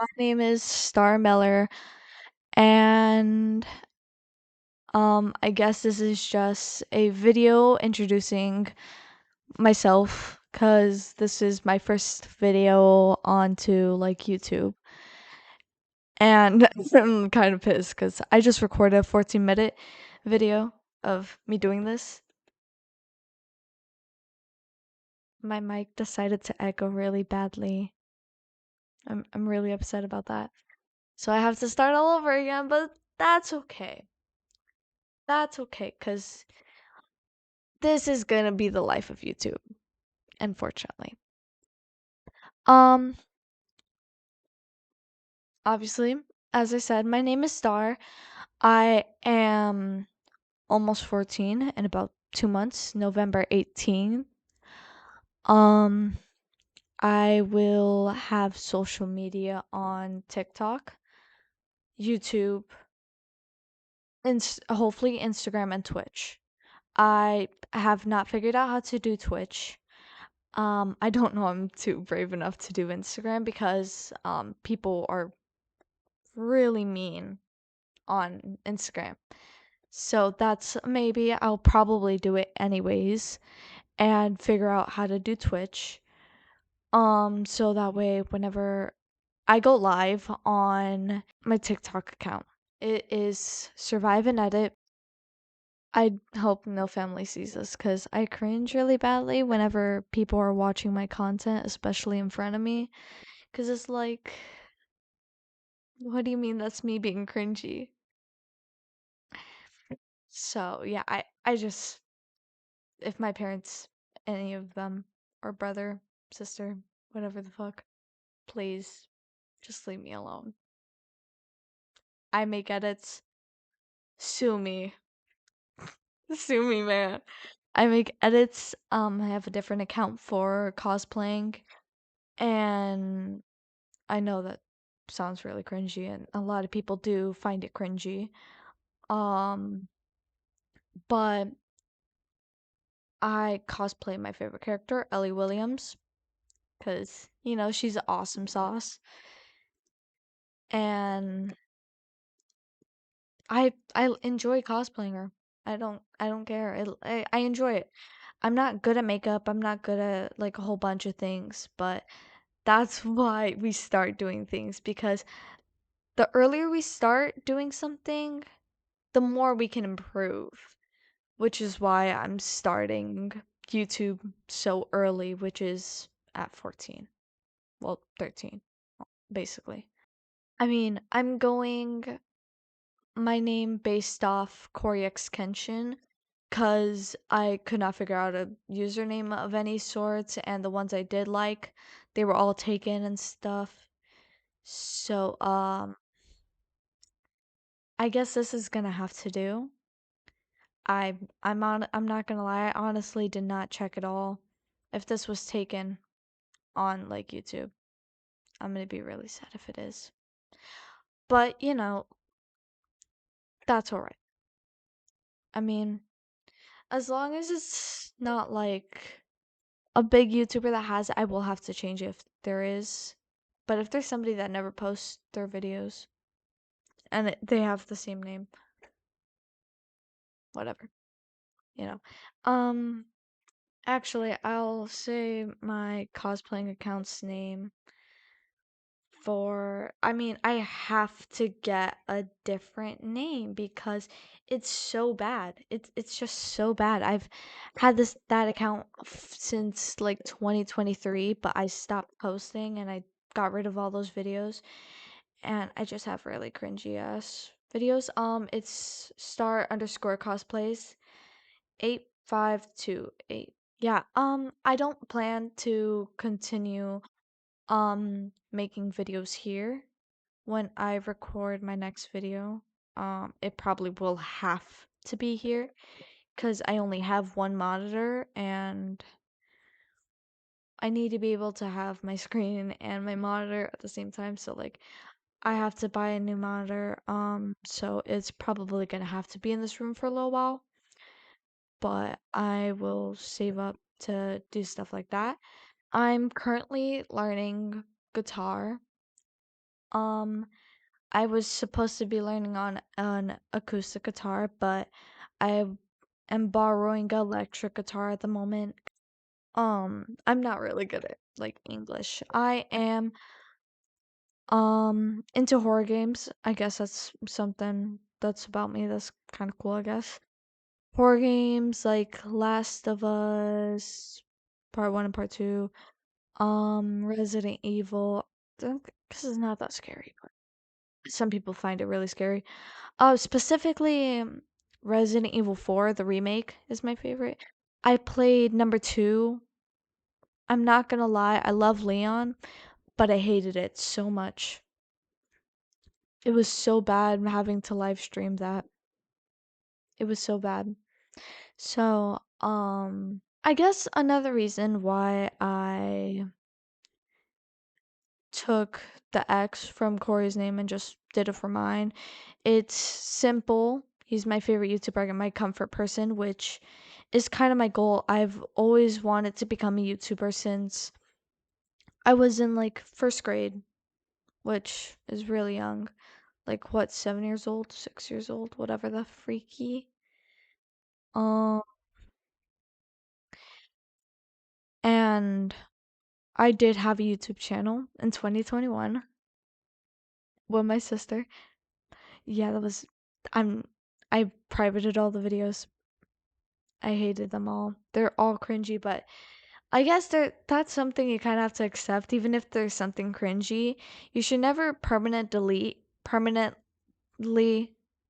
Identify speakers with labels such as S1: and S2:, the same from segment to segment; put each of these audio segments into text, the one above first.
S1: My name is Star Miller, and I guess this is just a video introducing myself because this is my first video onto like YouTube. And I'm kind of pissed because I just recorded a 14-minute video of me doing this. My mic decided to echo really badly. I'm really upset about that. So I have to start all over again, but that's okay. That's okay, because this is gonna be the life of YouTube, unfortunately. Um, Obviously, as I said, my name is Star. I am almost 14 in about 2 months, November 18th. Um, I will have social media on TikTok, YouTube, hopefully Instagram and Twitch. I have not figured out how to do Twitch. I don't know I'm too brave enough to do Instagram because people are really mean on Instagram. So that's maybe I'll probably do it anyways and figure out how to do Twitch. So that way whenever I go live on my TikTok account, it is Survive and Edit. I hope no family sees this because I cringe really badly whenever people are watching my content, especially in front of me. Because it's like, what do you mean that's me being cringy? So yeah, I just if my parents, any of them, or brother, sister, whatever the fuck, please just leave me alone. I make edits. Sue me. Sue me, man. I make edits. I have a different account for cosplaying, and I know that sounds really cringy, and a lot of people do find it cringy. Um, but I cosplay my favorite character, Ellie Williams, because she's awesome sauce, and I enjoy cosplaying her. I don't care. I enjoy it. I'm not good at makeup. I'm not good at like a whole bunch of things, but that's why we start doing things because the earlier we start doing something, the more we can improve, which is why I'm starting YouTube so early, which is at 14. Well, 13, basically. I mean, I'm going my name based off Corey X Kenshin because I could not figure out a username of any sort, and the ones I did like, they were all taken and stuff. So, I guess this is gonna have to do. I'm not gonna lie, I honestly did not check at all if this was taken on like YouTube. I'm gonna be really sad if it is. But, that's alright. I mean, as long as it's not like a big YouTuber that has it, I will have to change it if there is. But if there's somebody that never posts their videos and they have the same name, whatever, you know. Um, Actually, I'll say my cosplaying account's name I mean, I have to get a different name because it's so bad. It's just so bad. I've had that account since like 2023, but I stopped posting and I got rid of all those videos and I just have really cringy ass videos. It's star underscore cosplays 8528. Yeah, I don't plan to continue making videos here when I record my next video. It probably will have to be here because I only have one monitor and I need to be able to have my screen and my monitor at the same time. So like I have to buy a new monitor. So it's probably gonna have to be in this room for a little while, but I will save up to do stuff like that. I'm currently learning guitar. Um, I was supposed to be learning on an acoustic guitar, but I am borrowing an electric guitar at the moment. I'm not really good at like English. I am into horror games. I guess that's something that's about me that's kind of cool, I guess. Horror games like Last of Us Part 1 and Part 2. Resident Evil. This is not that scary, but some people find it really scary. Specifically, Resident Evil 4, the remake, is my favorite. I played number 2. I'm not gonna lie, I love Leon, but I hated it so much. It was so bad having to live stream that. It was so bad. So, I guess another reason why I took the X from Corey's name and just did it for mine. It's simple. He's my favorite YouTuber and my comfort person, which is kind of my goal. I've always wanted to become a YouTuber since I was in like first grade, which is really young. Like what, 7 years old, 6 years old, whatever the freaky. Um, and I did have a YouTube channel in 2021 with my sister. Yeah, that was I'm I privated all the videos. I hated them all. They're all cringy, but I guess that's something you kind of have to accept even if there's something cringy. You should never permanently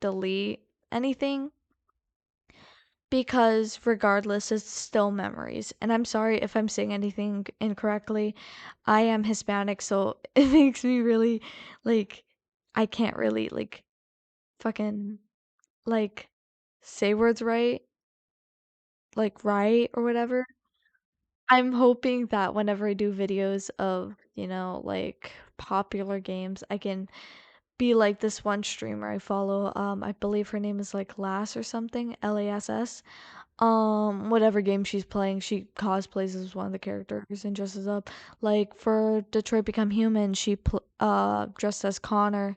S1: delete anything because regardless it's still memories. And I'm sorry if I'm saying anything incorrectly. I am Hispanic, so it makes me really like I can't really like fucking like say words right, like right or whatever. I'm hoping that whenever I do videos of, like popular games, I can be like this one streamer I follow. I believe her name is like Lass or something, Lass. Whatever game she's playing, she cosplays as one of the characters and dresses up. Like for Detroit Become Human, she dressed as Connor.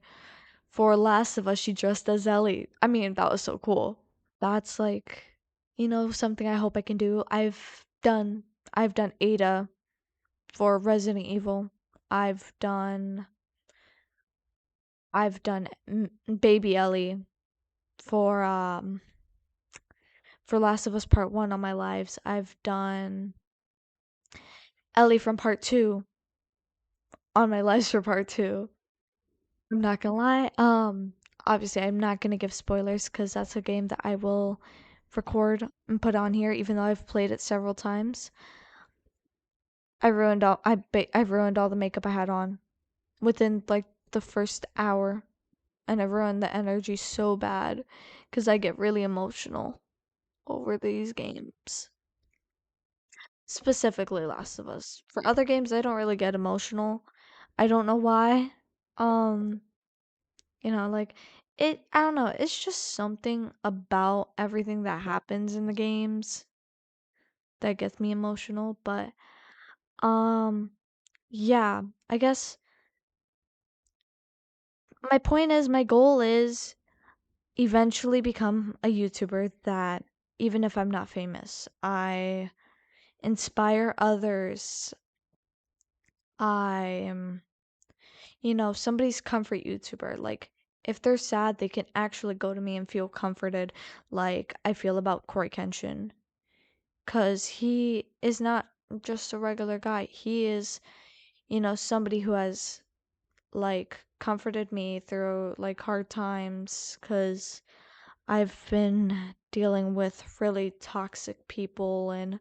S1: For Last of Us, she dressed as Ellie. I mean, that was so cool. That's like, something I hope I can do. I've done Ada for Resident Evil. I've done I've done Baby Ellie for for Last of Us Part 1 on my lives. I've done Ellie from Part 2 on my lives for Part 2. I'm not gonna lie. Obviously I'm not gonna give spoilers because that's a game that I will record and put on here, even though I've played it several times. I ruined all the makeup I had on within like the first hour, and I ruined the energy so bad because I get really emotional over these games. Specifically Last of Us. For other games I don't really get emotional. I don't know why. Um, like I don't know, it's just something about everything that happens in the games that gets me emotional, but um yeah, I guess my point is my goal is eventually become a YouTuber that even if I'm not famous, I inspire others. I am, somebody's comfort YouTuber. Like if they're sad, they can actually go to me and feel comforted like I feel about Corey Kenshin. Cause he is not just a regular guy. He is, somebody who has like comforted me through like hard times. Cause I've been dealing with really toxic people and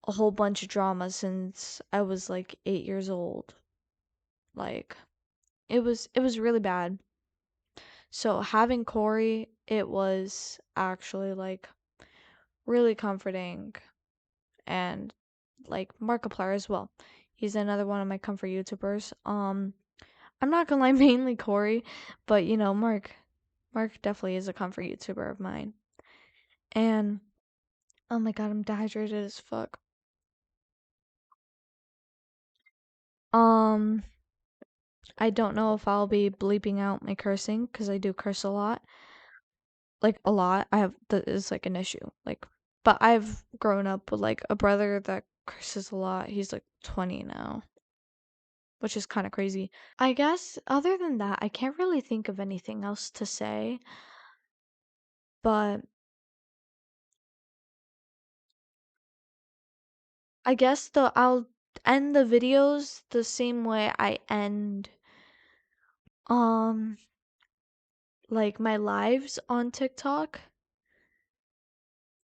S1: a whole bunch of drama since I was like 8 years old. Like it was really bad. So having Corey, it was actually like really comforting, and like Markiplier as well. He's another one of my comfort YouTubers. I'm not gonna lie, mainly Corey, but Mark definitely is a comfort YouTuber of mine. And oh my god, I'm dehydrated as fuck. Um, I don't know if I'll be bleeping out my cursing because I do curse a lot. Like a lot. I have that is like an issue. Like, but I've grown up with like a brother that curses a lot. He's like 20 now, which is kind of crazy. I guess other than that, I can't really think of anything else to say, but I guess I'll end the videos the same way I end um like my lives on TikTok.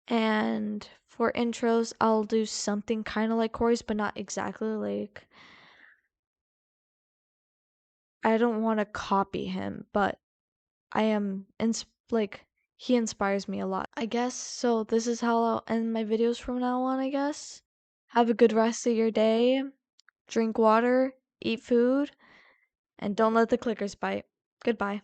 S1: And for intros, I'll do something kind of like Corey's, but not exactly like I don't want to copy him, but I am like he inspires me a lot. I guess so. This is how I'll end my videos from now on, I guess. Have a good rest of your day. Drink water, eat food, and don't let the clickers bite. Goodbye.